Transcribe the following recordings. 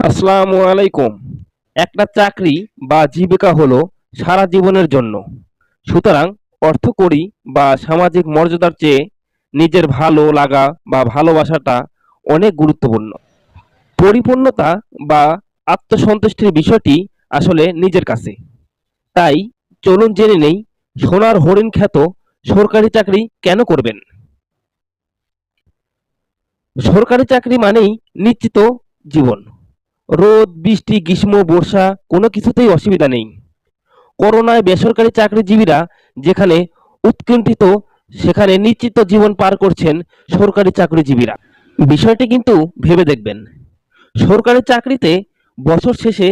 আসসালামু আলাইকুম। একটা চাকরি বা জীবিকা হলো সারা জীবনের জন্য। সুতরাং অর্থকড়ি বা সামাজিক মর্যাদার চেয়ে নিজের ভালো লাগা বা ভালোবাসাটা অনেক গুরুত্বপূর্ণ। পরিপূর্ণতা বা আত্মসন্তুষ্টির বিষয়টি আসলে নিজের কাছে। তাই চলুন জেনে নেই সোনার হরিণ খ্যাত সরকারি চাকরি কেন করবেন। সরকারি চাকরি মানেই নিশ্চিত জীবন। রোদ, বৃষ্টি, গ্রীষ্ম, বর্ষা কোনো কিছুতেই অসুবিধা নেই। করোনায় বেসরকারি চাকরিজীবীরা যেখানে উৎকণ্ঠিত, সেখানে নিশ্চিত জীবন পার করছেন সরকারি চাকরিজীবীরা। বিষয়টি কিন্তু ভেবে দেখবেন। সরকারি চাকরিতে বছর শেষে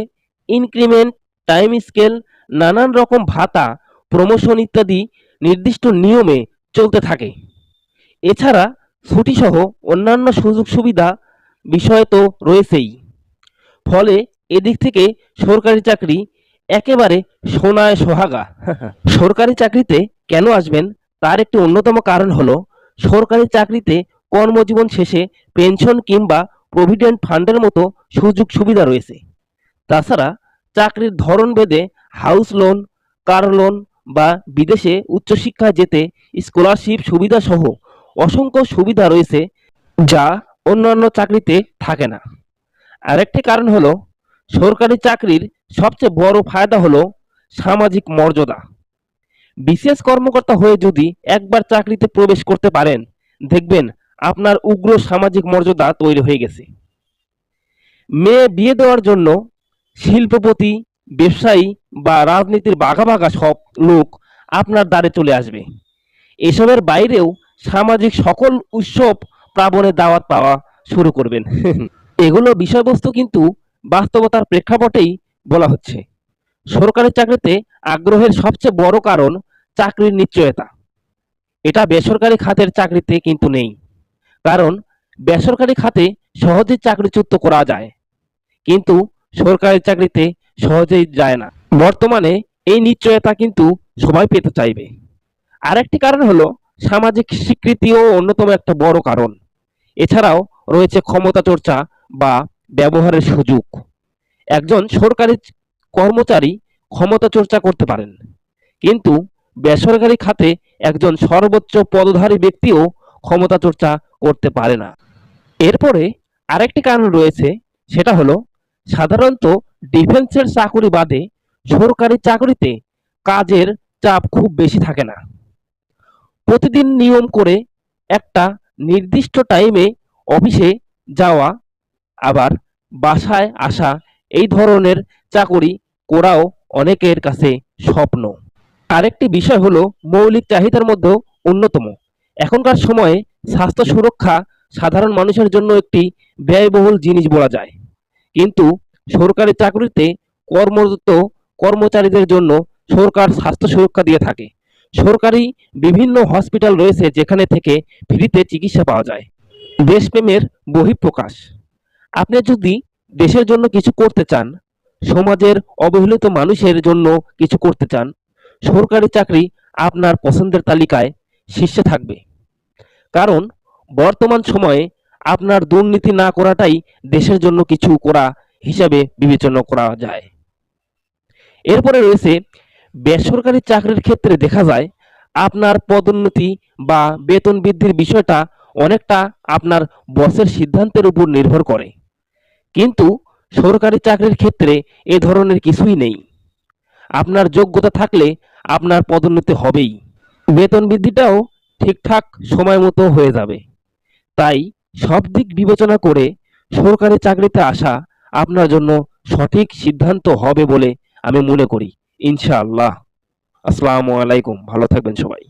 ইনক্রিমেন্ট, টাইম স্কেল, নানান রকম ভাতা, প্রমোশন ইত্যাদি নির্দিষ্ট নিয়মে চলতে থাকে। এছাড়া ছুটিসহ অন্যান্য সুযোগ সুবিধা বিষয় তো রয়েছেই। ফলে এদিক থেকে সরকারি চাকরি একেবারে সোনায় সোহাগা। সরকারি চাকরিতে কেন আসবেন তার একটি অন্যতম কারণ হলো সরকারি চাকরিতে কর্মজীবন শেষে পেনশন কিংবা প্রভিডেন্ট ফান্ডের মতো সুযোগ সুবিধা রয়েছে। তাছাড়া চাকরির ধরন ভেদে হাউস লোন, কার লোন বা বিদেশে উচ্চশিক্ষায় যেতে স্কলারশিপ সুবিধা সহ অসংখ্য সুবিধা রয়েছে, যা অন্যান্য চাকরিতে থাকে না। আরেকটি কারণ হলো সরকারি চাকরির সবচেয়ে বড় ফায়দা হলো সামাজিক মর্যাদা। বিশেষ কর্মকর্তা হয়ে যদি একবার চাকরিতে প্রবেশ করতে পারেন, দেখবেন আপনার উগ্র সামাজিক মর্যাদা তৈরি হয়ে গেছে। মেয়ে বিয়ে দেওয়ার জন্য শিল্পপতি, ব্যবসায়ী বা রাজনীতির বাঘা বাঘা সব লোক আপনার দ্বারে চলে আসবে। এসবের বাইরেও সামাজিক সকল উৎসব প্লাবনের দাওয়াত পাওয়া শুরু করবেন। এগুলো বিষয়বস্তু কিন্তু বাস্তবতার প্রেক্ষাপটেই বলা হচ্ছে। সরকারি চাকরিতে আগ্রহের সবচেয়ে বড় কারণ চাকরির নিশ্চয়তা। এটা বেসরকারি খাতের চাকরিতে কিন্তু নেই। কারণ বেসরকারি খাতে সহজেই চাকরিচ্যুত করা যায়, কিন্তু সরকারি চাকরিতে সহজেই যায় না। বর্তমানে এই নিশ্চয়তা কিন্তু সবাই পেতে চাইবে। আরেকটি কারণ হলো সামাজিক স্বীকৃতিও অন্যতম একটা বড় কারণ। এছাড়াও রয়েছে ক্ষমতা চর্চা বা ব্যবহারের সুযোগ। একজন সরকারি কর্মচারী ক্ষমতা চর্চা করতে পারেন, কিন্তু বেসরকারি খাতে একজন সর্বোচ্চ পদধারী ব্যক্তিও ক্ষমতা চর্চা করতে পারে না। এরপরে আরেকটি কারণ রয়েছে, সেটা হলো সাধারণত ডিফেন্সের চাকুরি বাদে সরকারি চাকরিতে কাজের চাপ খুব বেশি থাকে না। প্রতিদিন নিয়ম করে একটা নির্দিষ্ট টাইমে অফিসে যাওয়া, আবার বাসায় আসা, এই ধরনের চাকুরি করাও অনেকের কাছে স্বপ্ন। আরেকটি বিষয় হলো মৌলিক চাহিদার মধ্যেও অন্যতম। এখনকার সময়ে স্বাস্থ্য সুরক্ষা সাধারণ মানুষের জন্য একটি ব্যয়বহুল জিনিস বলা যায়, কিন্তু সরকারি চাকরিতে কর্মরত কর্মচারীদের জন্য সরকার স্বাস্থ্য সুরক্ষা দিয়ে থাকে। সরকারি বিভিন্ন হসপিটাল রয়েছে যেখানে থেকে ফ্রিতে চিকিৎসা পাওয়া যায়। দেশপ্রেমের বহিঃপ্রকাশ। আপনি যদি দেশের জন্য কিছু করতে চান, সমাজের অবহেলিত মানুষের জন্য কিছু করতে চান, সরকারি চাকরি আপনার পছন্দের তালিকায় শীর্ষে থাকবে। কারণ বর্তমান সময়ে আপনার দুর্নীতি না করাটাই দেশের জন্য কিছু করা হিসাবে বিবেচনা করা যায়। এরপরে রয়েছে বেসরকারি চাকরির ক্ষেত্রে দেখা যায় আপনার পদোন্নতি বা বেতন বৃদ্ধির বিষয়টা অনেকটা আপনার বসের সিদ্ধান্তের উপর নির্ভর করে, কিন্তু সরকারি চাকরির ক্ষেত্রে এ ধরনের কিছুই নেই। আপনার যোগ্যতা থাকলে আপনার পদোন্নতি হবেই, বেতন বৃদ্ধিটাও ঠিকঠাক সময় মতো হয়ে যাবে। তাই সব দিক বিবেচনা করে সরকারি চাকরিতে আসা আপনার জন্য সঠিক সিদ্ধান্ত হবে বলে আমি মনে করি, ইনশাআল্লাহ। আসসালামু আলাইকুম, ভালো থাকবেন সবাই।